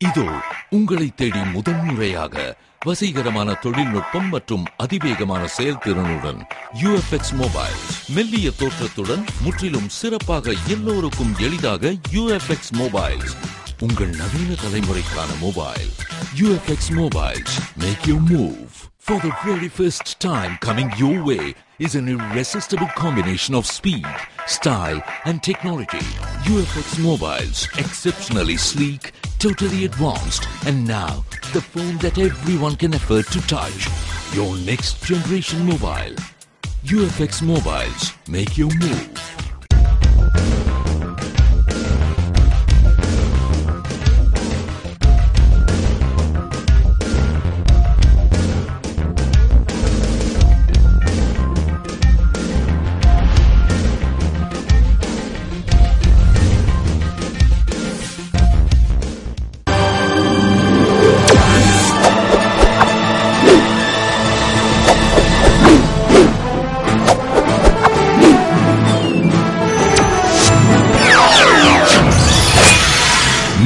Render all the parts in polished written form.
இதோ உங்களை தேடி முதன்முறையாக வசீகரமான தொழில்நுட்பம் மற்றும் அதிவேகமான செயல்திறனுடன் UFX மொபைல். மெல்லிய தோற்றத்துடன் முற்றிலும் சிறப்பாக எல்லோருக்கும் எளிதாக UFX மொபைல். உங்கள் நவீன தலைமுறைக்கான mobile. UFX Mobiles make you move. For the very first time coming your way is an irresistible combination of speed, style and technology. UFX Mobiles, exceptionally sleek, totally advanced, and now the phone that everyone can afford to touch. Your next generation mobile. UFX Mobiles make you move.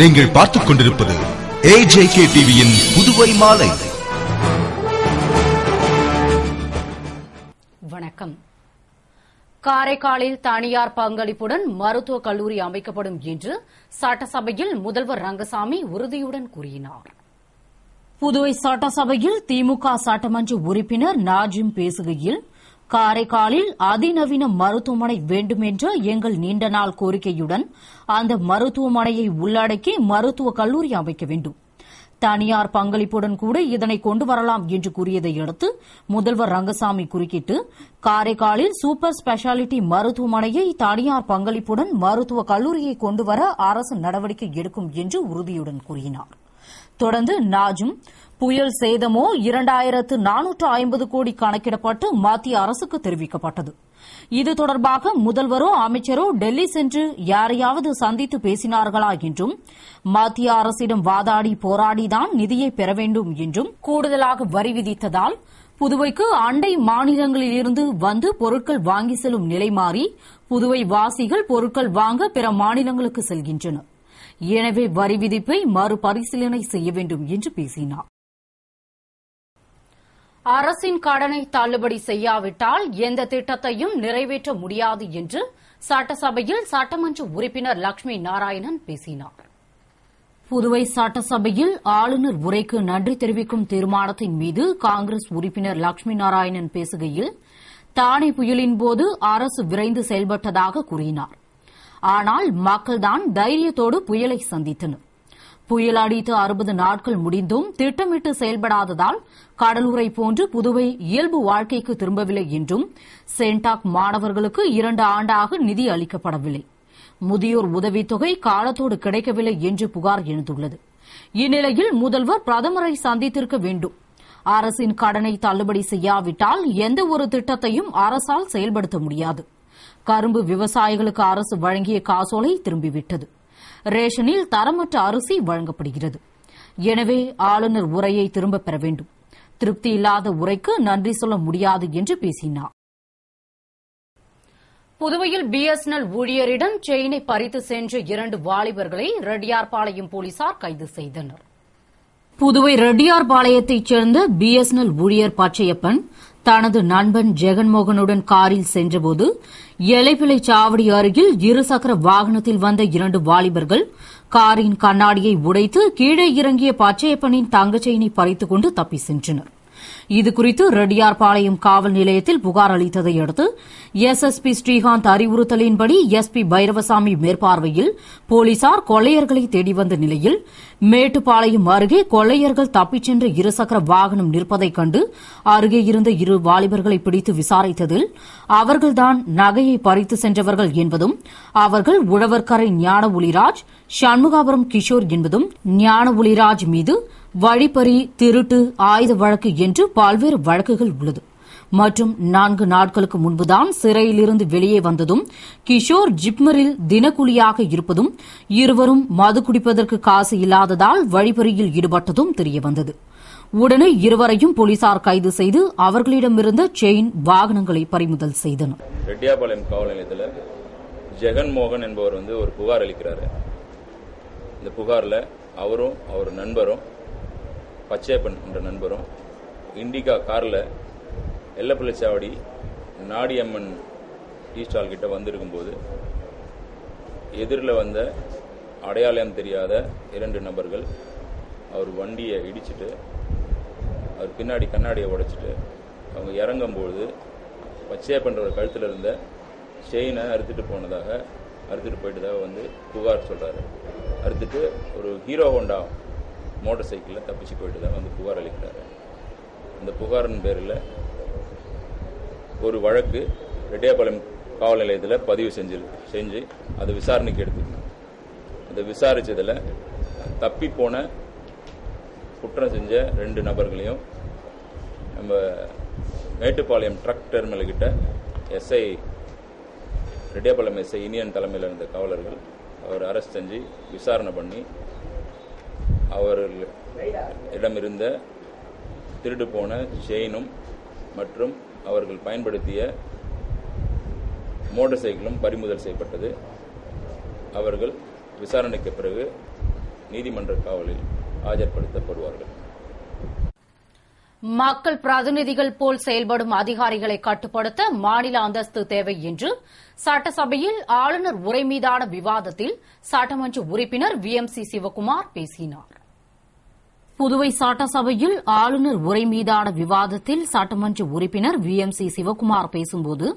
நீங்கள் பார்த்துக் கொண்டிருப்பது AJK டிவியின் புதுவை மாலை. வணக்கம். காரைக்காலில் தனியார் பங்களிப்புடன் மருத்துவக் கல்லூரி அமைக்கப்படும் என்று சட்டசபையில் முதல்வர் ரங்கசாமி உறுதியுடன் கூறினார். புதுவை சட்டசபையில் திமுக சட்டமன்ற உறுப்பினர் நாஜிம் பேசுகையில், காரைக்காலில் அதிநவீன மருத்துவமனை வேண்டும் என்ற எங்கள் நீண்ட நாள் கோரிக்கையுடன் அந்த மருத்துவமனையை உள்ளடக்கி மருத்துவக் கல்லூரி அமைக்க வேண்டும். தனியார் பங்களிப்புடன் கூட இதனை கொண்டு வரலாம் என்று கூறியதை அடுத்து முதல்வர் ரங்கசாமி குறுக்கிட்டு, காரைக்காலில் சூப்பர் ஸ்பெஷாலிட்டி மருத்துவமனையை தனியார் பங்களிப்புடன் மருத்துவக் கல்லூரியை கொண்டுவர அரசு நடவடிக்கை எடுக்கும் என்று உறுதியுடன் கூறினார். தொடர்ந்து நாஜும், புயல் சேதமோ 2450 கோடி கணக்கிடப்பட்டு மத்திய அரசுக்கு தெரிவிக்கப்பட்டது. இது தொடர்பாக முதல்வரோ அமைச்சரோ டெல்லி சென்று யாரையாவது சந்தித்து பேசினார்களா என்றும், மத்திய அரசிடம் வாதாடி போராடிதான் நிதியை பெற வேண்டும் என்றும், கூடுதலாக வரி விதித்ததால் புதுவைக்கு அண்டை மாநிலங்களிலிருந்து வந்து பொருட்கள் வாங்கி செல்லும் நிலை மாறி புதுவை வாசிகள் பொருட்கள் வாங்க பிற மாநிலங்களுக்கு செல்கின்றனர். எனவே வரி விதிப்பை மறுபரிசீலனை செய்ய வேண்டும் என்று பேசினார். அரசின் கடனை தள்ளுபடி செய்யாவிட்டால் எந்த திட்டத்தையும் நிறைவேற்ற முடியாது என்று சட்டசபையில் சட்டமன்ற உறுப்பினர் லட்சுமி நாராயணன் பேசினார். புதுவை சட்டசபையில் ஆளுநர் உரைக்கு நன்றி தெரிவிக்கும் தீர்மானத்தின் மீது காங்கிரஸ் உறுப்பினர் லட்சுமி நாராயணன் பேசுகையில், தானே புயலின்போது அரசு விரைந்து செயல்பட்டதாக கூறினார். ஆனால் மக்கள்தான் தைரியத்தோடு புயலை சந்தித்தனர். புயல் அடித்து 60 நாட்கள் முடிந்தும் திட்டமிட்டு செயல்படாததால் கடலூரை போன்று புதுவை இயல்பு வாழ்க்கைக்கு திரும்பவில்லை என்றும், சென்டாக் மாணவர்களுக்கு 2 ஆண்டாக நிதி அளிக்கப்படவில்லை, முதியோர் உதவித்தொகை காலத்தோடு கிடைக்கவில்லை என்று புகார் எழுந்துள்ளது. இந்நிலையில் முதல்வர் பிரதமரை சந்தித்திருக்க வேண்டும். அரசின் கடனை தள்ளுபடி செய்யாவிட்டால் எந்த ஒரு திட்டத்தையும் அரசால் செயல்படுத்த முடியாது. கரும்பு விவசாயிகளுக்கு அரசு வழங்கிய காசோலை திரும்பிவிட்டது. ரேஷனில் தரமற்ற அரிசி வழங்கப்படுகிறது. எனவே ஆளுநர் உரையை திரும்பப் பெற வேண்டும். திருப்தி இல்லாத உரைக்கு நன்றி சொல்ல முடியாது என்று பேசினார். புதுவையில் BSNL ஊழியரிடம் செயினை பறித்து சென்ற 2 வாலிபர்களை ரெட்டியார்பாளையம் போலீசார் கைது செய்தனர். புதுவை ரெட்டியார்பாளையத்தைச் சேர்ந்த BSNL ஊழியர் பச்சையப்பன் தனது நண்பன் ஜெகன்மோகனுடன் காரில் சென்றபோது எலைப்பிள்ளை சாவடி அருகில் இருசக்கர வாகனத்தில் வந்த 2 வாலிபர்கள் காரின் கண்ணாடியை உடைத்து கீழே இறங்கிய பச்சையப்பனின் தங்கச் செயினை பறித்துக் கொண்டு தப்பி சென்றனர். இதுகுறித்து ரெட்டியார்பாளையம் காவல் நிலையத்தில் புகார் அளித்ததை அடுத்து SSP ஸ்ரீகாந்த் அறிவுறுத்தலின்படி SP பைரவசாமி மேற்பார்வையில் போலீசார் கொள்ளையர்களை தேடி வந்த நிலையில் மேட்டுப்பாளையம் அருகே கொள்ளையர்கள் தப்பிச் சென்ற இருசக்கர வாகனம் நிற்பதைக் கண்டு அருகே இருந்த 2 வாலிபர்களை பிடித்து விசாரித்ததில் அவர்கள்தான் நகையை பறித்து சென்றவர்கள் என்பதும், அவர்கள் உழவர்கரை ஞான ஒளிராஜ், சண்முகாபுரம் கிஷோர் என்பதும், ஞான ஒளிராஜ் மீது வழிப்பறி, திருட்டு, ஆயுத வழக்கு என்று பல்வேறு வழக்குகள் உள்ளது மற்றும் 4 நாட்களுக்கு முன்புதான் சிறையிலிருந்து வெளியே வந்ததும் கிஷோர் ஜிப்மரில் தினக்கூலியாக இருப்பதும், இருவரும் மது குடிப்பதற்கு காசு இல்லாததால் வழிப்பறியில் ஈடுபட்டதும் தெரியவந்தது. உடனே இருவரையும் போலீசார் கைது செய்து அவர்களிடமிருந்த செயின், வாகனங்களை பறிமுதல் செய்தனர். ரெட்டியார்பாளையம் காவல் நிலையத்தில் ஜெகன்மோகன் என்பவர் ஒரு புகார் அளிக்கிறார். இந்த புகாரில் அவரும் அவர் நண்பரும் பச்சையப்பன் என்ற நண்பரும் இண்டிகா காரில் எல்லப்பிள்ளைச்சாவடி நாடியம்மன் டீ ஸ்டால் கிட்ட வந்திருக்கும்போது எதிரில் வந்த அடையாளம் தெரியாத 2 நபர்கள் அவர் வண்டியை இடிச்சிட்டு அவர் பின்னாடி கண்ணாடியை உடைச்சிட்டு அவங்க இறங்கும்போது பச்சையப்பன்ற ஒரு கழுத்தில் இருந்த செயினை அறுத்துட்டு போயிட்டதாக வந்து புகார் சொல்கிறாரு. அறுத்துட்டு ஒரு ஹீரோ ஹோண்டா மோட்டார் சைக்கிளில் தப்பிச்சு போயிட்டதாக வந்து புகார் அளிக்கிறாரு. அந்த புகாரின் பேரில் ஒரு வழக்கு ரெட்டியார்பாளையம் காவல் நிலையத்தில் பதிவு செஞ்சு அதை விசாரணைக்கு எடுத்துக்கணும். அதை விசாரித்ததில் தப்பி போன குற்றம் செஞ்ச 2 நபர்களையும் நம்ம மேட்டுப்பாளையம் ட்ரக் டெர்மினல் கிட்ட எஸ்ஐ ரெட்டியார்பாளையம் எஸ்ஐ இனியன் தலைமையில் இருந்த காவலர்கள் அவர் அரெஸ்ட் செஞ்சு விசாரணை பண்ணி அவர்களிடமிருந்த திருடு போன செயினும் மற்றும் அவர்கள் பயன்படுத்திய மோட்டார் சைக்கிளும் பறிமுதல் செய்யப்பட்டது. அவர்கள் விசாரணைக்கு பிறகு நீதிமன்ற காவலில் ஆஜர்படுத்தப்படுவார்கள். மக்கள் பிரதிநிதிகள் போல் செயல்படும் அதிகாரிகளை கட்டுப்படுத்த மாநில அந்தஸ்து தேவை என்று சட்டசபையில் ஆளுநர் உரை மீதான விவாதத்தில் சட்டமன்ற உறுப்பினர் VMC சிவக்குமார் பேசினார். புதுவை சட்டசபையில் ஆளுநர் உரை மீதான விவாதத்தில் சட்டமன்ற உறுப்பினர் VMC சிவக்குமார் பேசும்போது,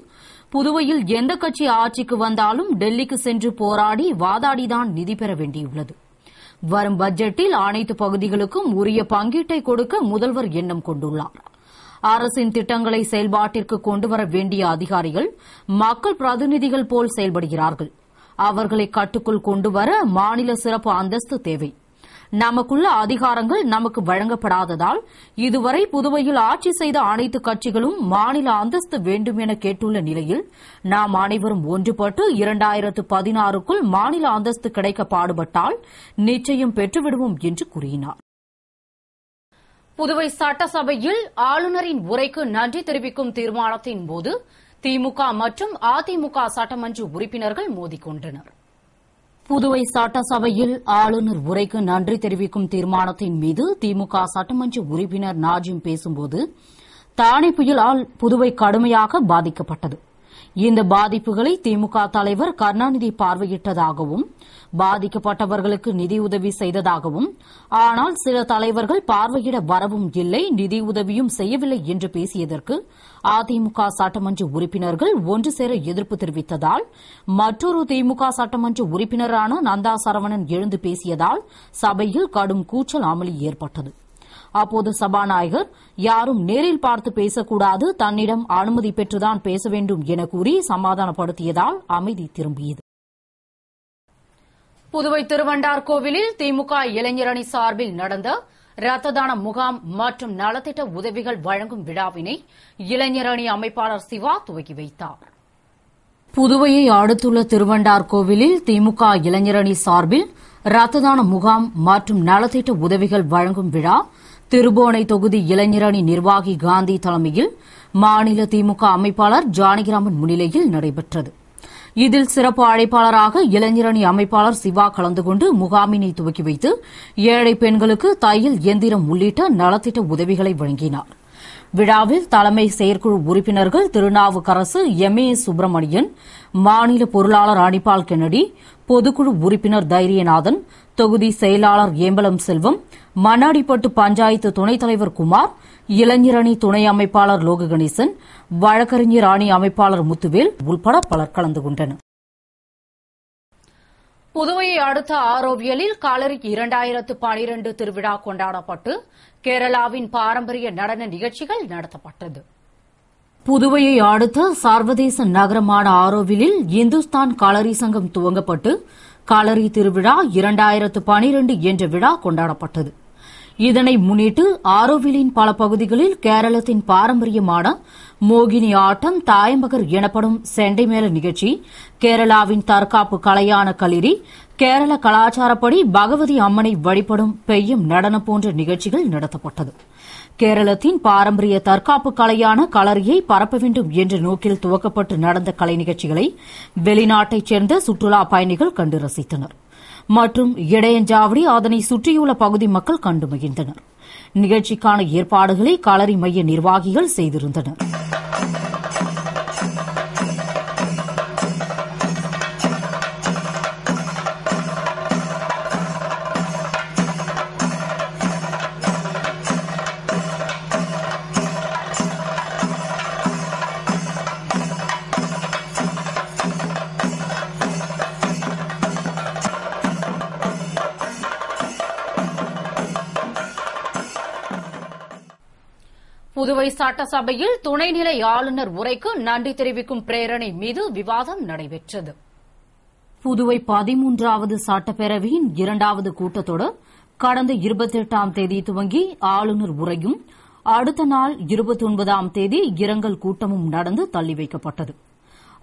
புதுவையில் எந்த கட்சி ஆட்சிக்கு வந்தாலும் டெல்லிக்கு சென்று போராடி வாதாடிதான் நிதி பெற வேண்டியுள்ளது. வரும் பட்ஜெட்டில் அனைத்து பகுதிகளுக்கும் உரிய பங்கீட்டை கொடுக்க முதல்வர் எண்ணம் கொண்டுள்ளார். அரசின் திட்டங்களை செயல்பாட்டிற்கு கொண்டுவர வேண்டிய அதிகாரிகள் மக்கள் பிரதிநிதிகள் போல் செயல்படுகிறார்கள். அவர்களை கட்டுக்குள் கொண்டுவர மாநில சிறப்பு அந்தஸ்து தேவை. நமக்குள்ள அதிகாரங்கள் நமக்கு வழங்கப்படாததால் இதுவரை புதுவையில் ஆட்சி செய்த அனைத்து கட்சிகளும் மாநில அந்தஸ்து வேண்டும் என கேட்டுள்ள நிலையில் நாம் அனைவரும் ஒன்றுபட்டு 2016க்குள் மாநில அந்தஸ்து கிடைக்க பாடுபட்டால் நிச்சயம் பெற்றுவிடுவோம் என்று கூறினார். புதுவை சட்டசபையில் ஆளுநரின் உரைக்கு நன்றி தெரிவிக்கும் தீர்மானத்தின் போது திமுக மற்றும் அதிமுக சட்டமன்ற உறுப்பினர்கள் மோதிக்கொண்டனர். புதுவை சட்டசபையில் ஆளுநர் உரைக்கு நன்றி தெரிவிக்கும் தீர்மானத்தின் மீது திமுக சட்டமன்ற உறுப்பினர் நாஜிம் பேசும்போது, தானே புயலால் புதுவை கடுமையாக பாதிக்கப்பட்டது. இந்த பாதிப்புகளை திமுக தலைவர் கருணாநிதி பார்வையிட்டதாகவும் பாதிக்கப்பட்டவர்களுக்கு நிதியுதவி செய்ததாகவும், ஆனால் சில தலைவர்கள் பார்வையிட வரவும் இல்லை, நிதியுதவியும் செய்யவில்லை என்று பேசியதற்கு அதிமுக சட்டமன்ற உறுப்பினர்கள் ஒன்று சேர எதிர்ப்பு தெரிவித்ததால் மற்றொரு திமுக சட்டமன்ற உறுப்பினரான நந்தா சரவணன் எழுந்து பேசியதால் சபையில் கடும் கூச்சல் அமளி ஏற்பட்டது. அப்போது சபாநாயகர் யாரும் நேரில் பார்த்து பேசக்கூடாது, தன்னிடம் அனுமதி பெற்றுதான் பேச வேண்டும் என கூறி சமாதானப்படுத்தியதால் அமைதி திரும்பியது. புதுவை திருவண்டார்கோவிலில் திமுக இளைஞரணி சார்பில் நடந்த ரத்த தான முகாம் மற்றும் நலத்திட்ட உதவிகள் வழங்கும் விழாவினை இளைஞரணி அமைப்பாளர் சிவா துவக்கி வைத்தார். புதுவையை அடுத்துள்ள திருவண்டார்கோவிலில் திமுக இளைஞரணி சார்பில் ரத்த தான முகாம் மற்றும் நலத்திட்ட உதவிகள் வழங்கும் விழா திருபுவனை தொகுதி இளைஞரணி நிர்வாகி காந்தி தலைமையில் மாநில திமுக அமைப்பாளர் ஜானகிராமன் முன்னிலையில் நடைபெற்றது. இதில் சிறப்பு அழைப்பாளராக இளைஞரணி அமைப்பாளர் சிவா கலந்து கொண்டு முகாமினை துவக்கி வைத்து ஏழை பெண்களுக்கு தையல் இயந்திரம் உள்ளிட்ட நலத்திட்ட உதவிகளை வழங்கினார். விழாவில் தலைமை செயற்குழு உறுப்பினர்கள் திருநாவுக்கரசு, MA சுப்பிரமணியன், மாநில பொருளாளர் அனிபால் கென்னடி, பொதுக்குழு உறுப்பினர் தைரியநாதன், தொகுதி செயலாளர் ஏம்பலம் செல்வம், மண்ணாடிப்பட்டு பஞ்சாயத்து துணைத் தலைவர் குமார், இளைஞரணி துணை அமைப்பாளர் லோக கணேசன், வழக்கறிஞர் அணி அமைப்பாளர் முத்துவேல் உள்பட பலர் கலந்து கொண்டனர். புதுவையை அடுத்த ஆரோவியலில் களரி 2012 திருவிழா கொண்டாடப்பட்டு கேரளாவின் பாரம்பரிய நடன நிகழ்ச்சிகள் நடத்தப்பட்டது. புதுவையை அடுத்த சர்வதேச நகரமான ஆரோவிலில் இந்துஸ்தான் களரி சங்கம் துவங்கப்பட்டு களரி திருவிழா 2012 என்ற விழா கொண்டாடப்பட்டது. இதனை முன்னிட்டு ஆரோவிலின் பல பகுதிகளில் கேரளத்தின் பாரம்பரியமான மோகினி ஆட்டம், தாயம்பகர் எனப்படும் செண்டைமேள நிகழ்ச்சி, கேரளாவின் தற்காப்பு கலையான களிரி, கேரள கலாச்சாரப்படி பகவதி அம்மனை வழிபடும் பெய்யம் நடனம் போன்ற நிகழ்ச்சிகள் நடத்தப்பட்டது. கேரளத்தின் பாரம்பரிய தற்காப்பு கலையான களரியை பரப்ப வேண்டும் என்ற நோக்கில் துவக்கப்பட்டு நடந்த கலை நிகழ்ச்சிகளை வெளிநாட்டைச் சேர்ந்த சுற்றுலா பயணிகள் கண்டு ரசித்தனர். மற்றும் இடையஞ்சாவடி அதனை சுற்றியுள்ள பகுதி மக்கள் கண்டு மகிழ்ந்தனர். நிகழ்ச்சிக்கான ஏற்பாடுகளை களரி மைய நிர்வாகிகள் செய்திருந்தனர். புதுவை சட்டசபையில் துணைநிலை ஆளுநர் உரைக்கு நன்றி தெரிவிக்கும் பிரேரணை மீது விவாதம் நடைபெற்றது. புதுவை 13வது சட்டப்பேரவையின் 2வது கூட்டத்தொடர் கடந்த 28ஆம் தேதி துவங்கி ஆளுநர் உரையும் அடுத்த நாள் 29ஆம் தேதி இரங்கல் கூட்டமும் நடந்து தள்ளி வைக்கப்பட்டது.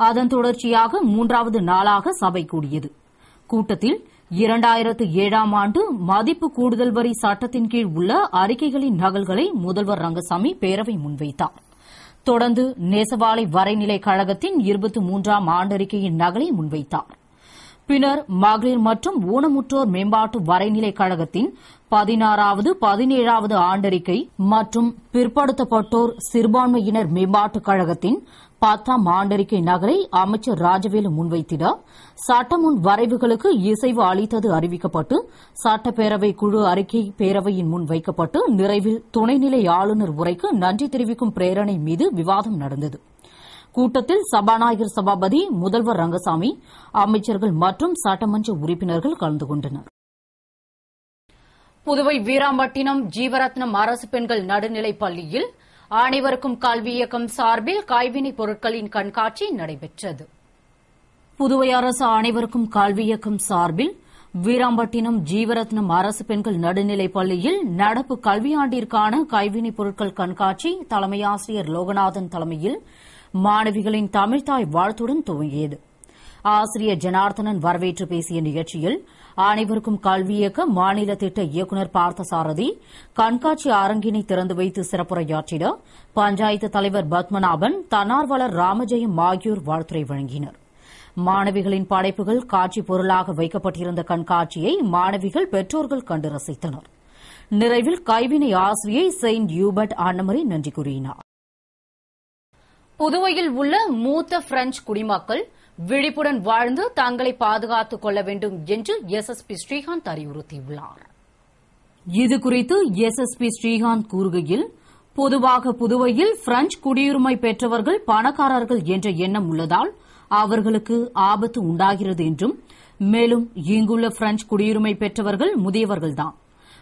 அதன் தொடர்ச்சியாக 3வது நாளாக சபை கூடியது. கூட்டத்தில் 2007ஆம் ஆண்டு மதிப்பு கூடுதல் வரி சட்டத்தின் கீழ் உள்ள அறிக்கைகளின் நகல்களை முதல்வர் ரங்கசாமி பேரவை முன்வைத்தார். தொடர்ந்து நேசவாலை வரைநிலை கழகத்தின் 23ஆம் ஆண்டறிக்கையின் நகலை முன்வைத்தார். பின்னர் மகளிர் மற்றும் ஊனமுற்றோர் மேம்பாட்டு வரைநிலை கழகத்தின் 16வது 17வது ஆண்டறிக்கை மற்றும் பிற்படுத்தப்பட்டோர் சிறுபான்மையினர் மேம்பாட்டுக் கழகத்தின் 10ஆம் ஆண்டறிக்கை நகலை அமைச்சர் ராஜவேலு முன்வைத்திட சட்டமுன் வரைவுகளுக்கு இசைவு அளித்தது அறிவிக்கப்பட்டு சட்டப்பேரவை குழு அறிக்கை பேரவையின் முன் வைக்கப்பட்டு நிறைவில் துணைநிலை ஆளுநர் உரைக்கு நன்றி தெரிவிக்கும் பிரேரணை மீது விவாதம் நடந்தது. கூட்டத்தில் சபாநாயகர் சபாபதி, முதல்வர் ரங்கசாமி, அமைச்சர்கள் மற்றும் சட்டமன்ற உறுப்பினர்கள் கலந்து கொண்டனர். புதுவை வீராம்பட்டினம் ஜீவரத்னம் அரசு பெண்கள் நடுநிலைப் பள்ளியில் அனைவருக்கும் கல்வி இயக்கம் சார்பில் கைவினைப் பொருட்களின் கண்காட்சி நடைபெற்றது. புதுவை அரசு அனைவருக்கும் கல்வி இயக்கம் சார்பில் வீராம்பட்டினம் ஜீவரத்னம் அரசு பெண்கள் நடுநிலைப் பள்ளியில் நடப்பு கல்வியாண்டிற்கான கைவினைப் பொருட்கள் கண்காட்சி தலைமை ஆசிரியர் லோகநாதன் தலைமையில் மாணவிகளின் தமிழ்தாய் வாழ்த்துடன் துவங்கியது. ஆசிரியர் ஜனார்த்தனன் வரவேற்று பேசிய நிகழ்ச்சியில் அனைவருக்கும் கல்வி இயக்க மாநில திட்ட இயக்குநர் பார்த்தசாரதி கண்காட்சி அரங்கினை திறந்து வைத்து சிறப்புரையாற்றிட பஞ்சாயத்து தலைவர் பத்மநாபன், தன்னார்வலர் ராமஜெயம் ஆகியோர் வாழ்த்துரை வழங்கினர். மாணவிகளின் படைப்புகள் காட்சி பொருளாக வைக்கப்பட்டிருந்த கண்காட்சியை மாணவிகள், பெற்றோர்கள் கண்டு ரசித்தனர். நிறைவில் கைவினை ஆசிரியை செயின்ட் யூபர்ட் அன்னமரி நன்றி கூறினார். புதுவையில் உள்ள மூத்த பிரெஞ்சு குடிமக்கள் விழிப்புடன் வாழ்ந்து தங்களை பாதுகாத்துக் கொள்ள வேண்டும் என்று எஸ்எஸ்பி ஸ்ரீகாந்த் அறிவுறுத்தியுள்ளார். இதுகுறித்து எஸ்எஸ்பி ஸ்ரீகாந்த் கூறுகையில், பொதுவாக புதுவையில் பிரெஞ்சு குடியுரிமை பெற்றவர்கள் பணக்காரர்கள் என்ற எண்ணம் உள்ளதால் அவர்களுக்கு ஆபத்து உண்டாகிறது என்றும், மேலும் இங்குள்ள பிரெஞ்சு குடியுரிமை பெற்றவர்கள் முதியவர்கள்தான்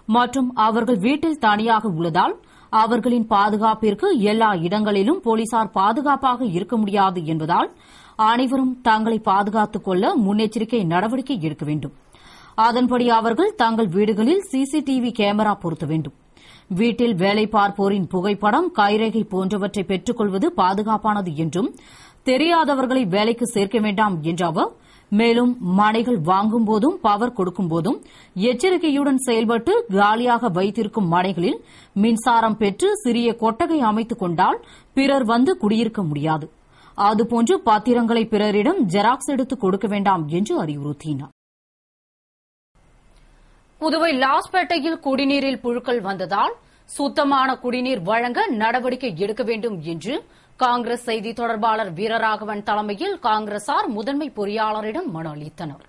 மற்றும் அவர்கள் வீட்டில் தனியாக உள்ளதால் அவர்களின் பாதுகாப்பிற்கு எல்லா இடங்களிலும் போலீசார் பாதுகாப்பாக இருக்க முடியாது என்பதால் அனைவரும் தங்களை பாதுகாத்துக் கொள்ள முன்னெச்சரிக்கை நடவடிக்கை எடுக்க வேண்டும். அதன்படி அவர்கள் தங்கள் வீடுகளில் சிசிடிவி கேமரா பொருத்த வேண்டும். வீட்டில் வேலை பார்ப்போரின் புகைப்படம், கைரேகை போன்றவற்றை பெற்றுக் கொள்வது பாதுகாப்பானது என்றும், தெரியாதவர்களை வேலைக்கு சேர்க்க வேண்டாம் என்ற அவர், மேலும் மனைகள் வாங்கும் போதும் பவர் கொடுக்கும் போதும் எச்சரிக்கையுடன் செயல்பட்டு காலியாக வைத்திருக்கும் மனைகளில் மின்சாரம் பெற்று சிறிய கொட்டகை அமைத்துக் கொண்டால் பிறர் வந்து குடியிருக்க முடியாது. அதுபோன்று பத்திரங்களை பிறரிடம் ஜெராக்ஸ் எடுத்து கொடுக்க வேண்டாம் என்று அறிவுறுத்தினார். புதுவை லாஸ்பேட்டையில் குடிநீரில் புழுக்கள் வந்ததால் சுத்தமான குடிநீர் வழங்க நடவடிக்கை எடுக்க வேண்டும் என்று காங்கிரஸ் செய்தி தொடர்பாளர் வீரராகவன் தலைமையில் காங்கிரசார் முதன்மை பொறியாளரிடம் மனு அளித்தனர்.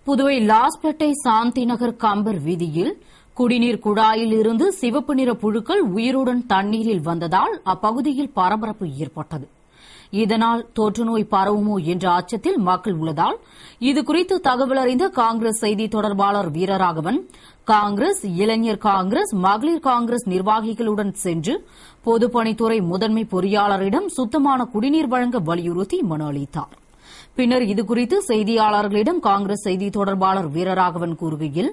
புதுவை லாஸ்பேட்டை சாந்தி நகர் கம்பர் வீதியில் குடிநீர் குழாயில் இருந்து சிவப்பு நிற புழுக்கள் உயிருடன் தண்ணீரில் வந்ததால் அப்பகுதியில் பரபரப்பு ஏற்பட்டது. இதனால் தொற்றுநோய் பரவுமோ என்ற அச்சத்தில் மக்கள் உள்ளதால் இதுகுறித்து தகவல் அறிந்த காங்கிரஸ் செய்தி தொடர்பாளர் வீரராகவன் காங்கிரஸ், இளைஞர் காங்கிரஸ், மகளிர் காங்கிரஸ் நிர்வாகிகளுடன் சென்று பொதுப்பணித்துறை முதன்மை பொறியாளரிடம் சுத்தமான குடிநீர் வழங்க வலியுறுத்தி மனு அளித்தார். பின்னர் இதுகுறித்து செய்தியாளர்களிடம் காங்கிரஸ் செய்தி தொடர்பாளர் வீரராகவன் கூறுகையில்,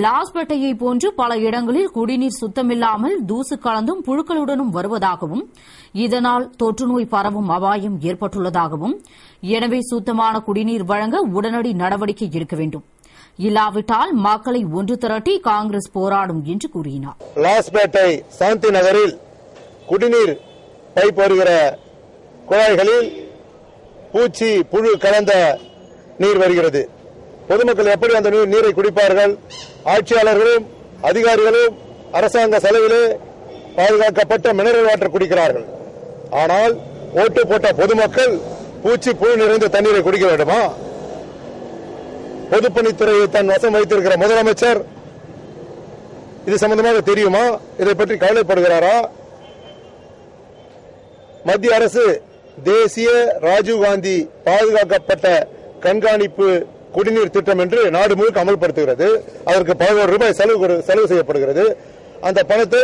லாஸ்பேட்டையை போன்று பல இடங்களில் குடிநீர் சுத்தமில்லாமல் தூசு கலந்தும் புழுக்களுடனும் வருவதாகவும், இதனால் தொற்றுநோய் பரவும் அபாயம் ஏற்பட்டுள்ளதாகவும், எனவே சுத்தமான குடிநீர் வழங்க உடனடி நடவடிக்கை எடுக்க வேண்டும். இல்லாவிட்டால் மக்களை ஒன்று திரட்டி காங்கிரஸ் போராடும் என்று கூறினார். லாஸ்பேட்டை சாந்தி நகரில் குடிநீர் பைப் வருகிற குழாய்களில் பூச்சி புழு கலந்த நீர் வருகிறது. பொதுமக்கள் எப்படி அந்த நீரை குடிப்பார்கள்? ஆட்சியாளர்களும் அதிகாரிகளும் அரசாங்க செலவிலே பாதுகாக்கப்பட்ட மினரல் வாட்டர் குடிக்கிறார்கள். ஆனால் ஓட்டு போட்ட பொதுமக்கள் பூச்சி புழு நிறைந்த தண்ணீரை குடிக்க வேண்டுமா? பொதுப்பணித்துறையை தன் வசம் வைத்திருக்கிற முதலமைச்சர் இது சம்பந்தமாக தெரியுமா? இதை பற்றி கவலைப்படுகிறாரா? மத்திய அரசு தேசிய ராஜீவ்காந்தி பாதுகாக்கப்பட்ட கண்காணிப்பு குடிநீர் திட்டம் என்று நாடு முழுக்க அமல்படுத்துகிறது. அதற்கு 11 ரூபாய் செலவு செய்யப்படுகிறது. அந்த பணத்தை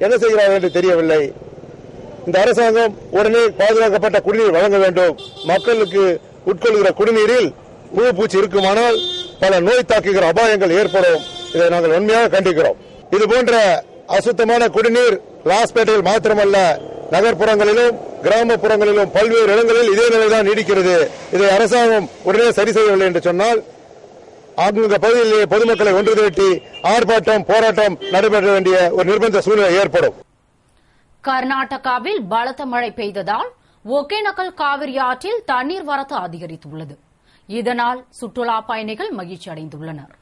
என்ன செய்கிறார்கள் என்று தெரியவில்லை. இந்த அரசாங்கம் உடனே பாதுகாக்கப்பட்ட குடிநீர் வழங்க வேண்டும். மக்களுக்கு உட்கொள்கிற குடிநீரில் புழு பூச்சி இருக்குமானால் பல நோய் தாக்குகிற அபாயங்கள் ஏற்படும். இதை நாங்கள் உண்மையாக கண்டிக்கிறோம். இதுபோன்ற அசுத்தமான குடிநீர் லாஸ்பேட்டையில் மாத்திரமல்ல, நகர்ப்புறங்களிலும் கிராமப்புறங்களிலும் பல்வேறு இடங்களில் இதே நிலைதான் நீடிக்கிறது. இதை அரசாங்கம் உடனே சரி செய்யவில்லை என்று சொன்னால் அங்குள்ள பகுதியிலேயே பொதுமக்களை ஒன்று திரட்டி ஆர்ப்பாட்டம் போராட்டம் நடைபெற வேண்டிய ஒரு நிர்பந்த சூழ்நிலை ஏற்படும். கர்நாடகாவில் பலத்த மழை பெய்ததால் ஒகேனக்கல் காவிரி ஆற்றில் தண்ணீர் வரத்து அதிகரித்துள்ளது. இதனால் சுற்றுலா பயணிகள் மகிழ்ச்சி அடைந்துள்ளனர்.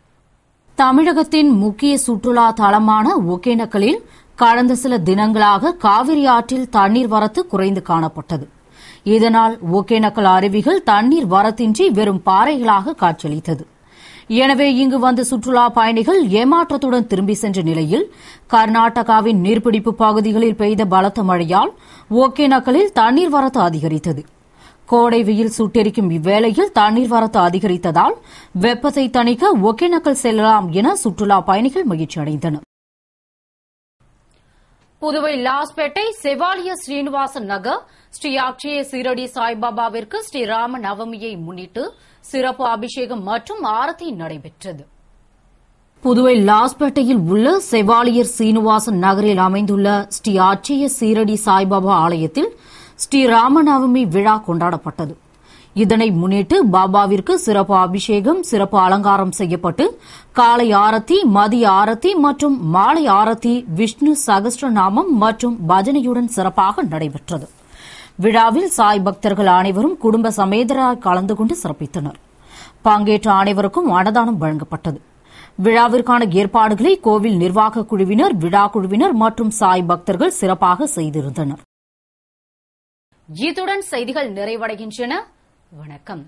தமிழகத்தின் முக்கிய சுற்றுலா தலமான ஒகேனக்கலில் கடந்த சில தினங்களாக காவிரி ஆற்றில் தண்ணீர் வரத்து குறைந்து காணப்பட்டது. இதனால் ஒகேனக்கல் அருவிகள் தண்ணீர் வரத்தின்றி வெறும் பாறைகளாக காட்சியளித்தது. எனவே இங்கு வந்த சுற்றுலா பயணிகள் ஏமாற்றத்துடன் திரும்பி சென்ற நிலையில் கர்நாடகாவின் நீர்பிடிப்பு பகுதிகளில் பெய்த பலத்த மழையால் ஒகேனக்கலில் தண்ணீர் வரத்து அதிகரித்தது. கோடை வெயில் சுட்டெரிக்கும் இவ்வேளையில் தண்ணீர் வரத்து அதிகரித்ததால் வெப்பத்தை தணிக்க ஒகேனக்கல் செல்லலாம் என சுற்றுலா பயணிகள் மகிழ்ச்சி அடைந்தனர். புதுவை லாஸ்பேட்டை செவாலியர் ஸ்ரீனிவாசன் நகர் ஸ்ரீ அக்ஷய சீரடி சாய்பாபாவிற்கு ஸ்ரீராம நவமியை முன்னிட்டு சிறப்பு அபிஷேகம் மற்றும் ஆரத்தி நடைபெற்றது. புதுவை லாஸ்பேட்டையில் உள்ள செவாலியர் சீனிவாசன் நகரில் அமைந்துள்ள ஸ்ரீ அக்ஷய சீரடி சாய்பாபா ஆலயத்தில் ஸ்ரீ ராமநவமி விழா கொண்டாடப்பட்டது. இதனை முன்னிட்டு பாபாவிற்கு சிறப்பு அபிஷேகம், சிறப்பு அலங்காரம் செய்யப்பட்டு காலை ஆரத்தி, மதிய ஆரத்தி மற்றும் மாலை ஆரத்தி விஷ்ணு சகஸ்ரநாமம் மற்றும் பஜனையுடன் சிறப்பாக நடைபெற்றது. விழாவில் சாய் பக்தர்கள் அனைவரும் குடும்ப சமேதராய் கலந்து கொண்டு சிறப்பித்தனர். பங்கேற்ற அனைவருக்கும் அன்னதானம் வழங்கப்பட்டது. விழாவிற்கான ஏற்பாடுகளை கோவில் நிர்வாக குழுவினர், விழா குழுவினர் மற்றும் சாய் பக்தர்கள் சிறப்பாக செய்திருந்தனர். இத்துடன் செய்திகள் நிறைவடைகின்றன. வணக்கம்.